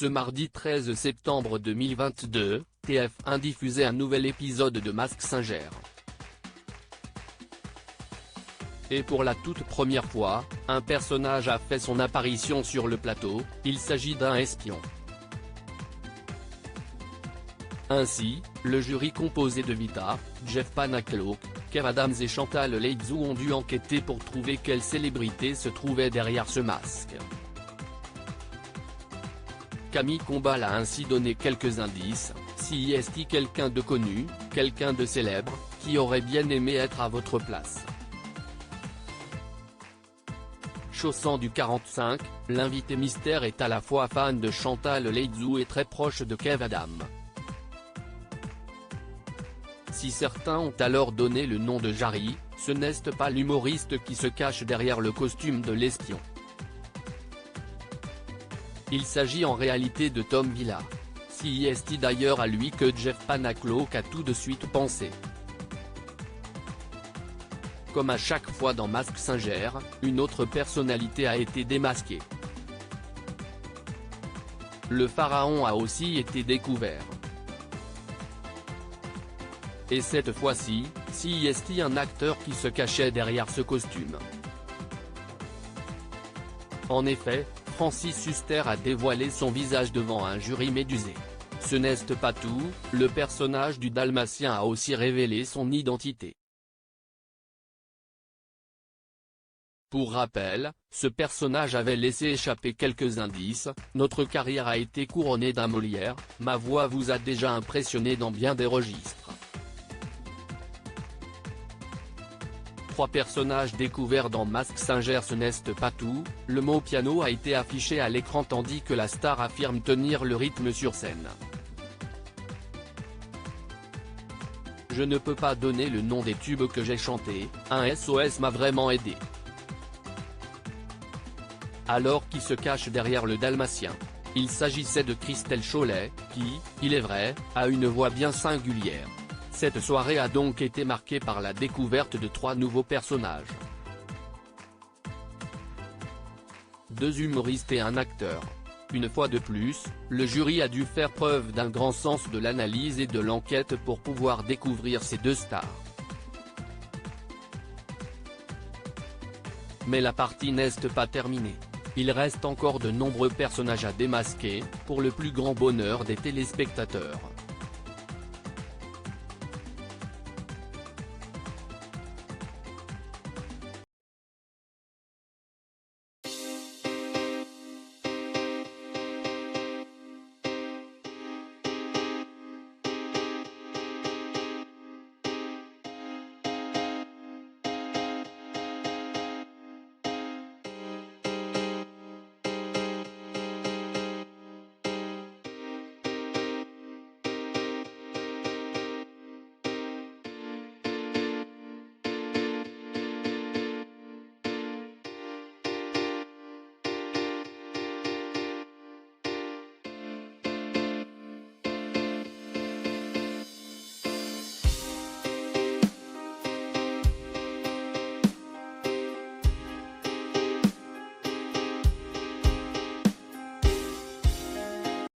Ce mardi 13 septembre 2022, TF1 diffusait un nouvel épisode de Mask Singer. Et pour la toute première fois, un personnage a fait son apparition sur le plateau, il s'agit d'un espion. Ainsi, le jury composé de Vita, Jeff Panaclock, Kev Adams et Chantal Latsou ont dû enquêter pour trouver quelle célébrité se trouvait derrière ce masque. Camille Combal a ainsi donné quelques indices: si est quelqu'un de connu, quelqu'un de célèbre, qui aurait bien aimé être à votre place. Chaussant du 45, l'invité mystère est à la fois fan de Chantal Latsou et très proche de Kev Adams. Si certains ont alors donné le nom de Jarry, ce n'est pas l'humoriste qui se cache derrière le costume de l'espion. Il s'agit en réalité de Tom Villa. Si est d'ailleurs à lui que Jeff Panaclock a tout de suite pensé. Comme à chaque fois dans Mask Singer, une autre personnalité a été démasquée. Le pharaon a aussi été découvert. Et cette fois-ci, si est un acteur qui se cachait derrière ce costume. En effet, Francis Huster a dévoilé son visage devant un jury médusé. Ce n'est pas tout, le personnage du Dalmatien a aussi révélé son identité. Pour rappel, ce personnage avait laissé échapper quelques indices: notre carrière a été couronnée d'un Molière, ma voix vous a déjà impressionné dans bien des registres. 3 personnages découverts dans Mask Singer. Ce n'est pas tout, le mot piano a été affiché à l'écran tandis que la star affirme tenir le rythme sur scène. Je ne peux pas donner le nom des tubes que j'ai chantés, un SOS m'a vraiment aidé. Alors qui se cache derrière le Dalmatien? Il s'agissait de Christelle Cholet, qui, il est vrai, a une voix bien singulière. Cette soirée a donc été marquée par la découverte de 3 nouveaux personnages. 2 humoristes et un acteur. Une fois de plus, le jury a dû faire preuve d'un grand sens de l'analyse et de l'enquête pour pouvoir découvrir ces 2 stars. Mais la partie n'est pas terminée. Il reste encore de nombreux personnages à démasquer, pour le plus grand bonheur des téléspectateurs.